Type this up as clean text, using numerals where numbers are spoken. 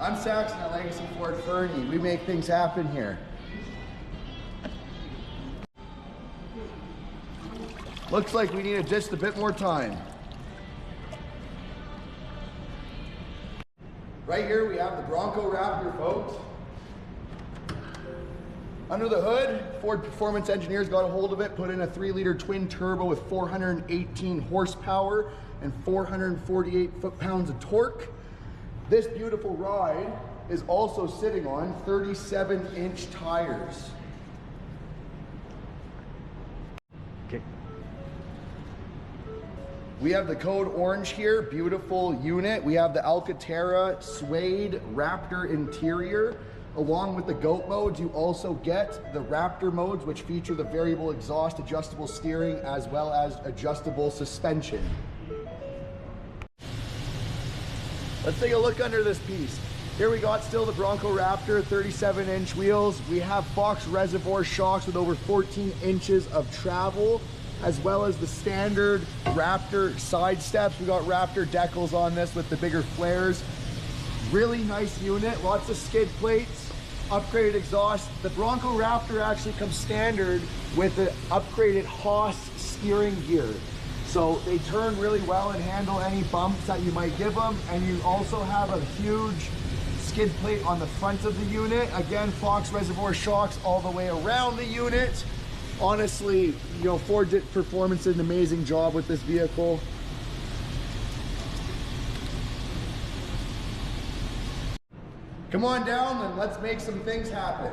I'm Saxon at Legacy Ford Fernie. We make things happen here. Looks like we needed just a bit more time. Right here we have the Bronco Raptor, folks. Under the hood, Ford Performance Engineers got a hold of it, put in a 3-liter twin turbo with 418 horsepower and 448 foot-pounds of torque. This beautiful ride is also sitting on 37-inch tires. Okay. We have the code orange here, beautiful unit. We have the Alcantara suede Raptor interior. Along with the GOAT modes, you also get the Raptor modes, which feature the variable exhaust, adjustable steering, as well as adjustable suspension. Let's take a look under this piece. Here we got still the Bronco Raptor, 37-inch wheels. We have Fox reservoir shocks with over 14 inches of travel, as well as the standard Raptor side steps. We got Raptor decals on this with the bigger flares. Really nice unit, lots of skid plates, upgraded exhaust. The Bronco Raptor actually comes standard with the upgraded Haas steering gear. So they turn really well and handle any bumps that you might give them. And you also have a huge skid plate on the front of the unit. Again, Fox reservoir shocks all the way around the unit. Honestly, you know, Ford Performance did an amazing job with this vehicle. Come on down and let's make some things happen.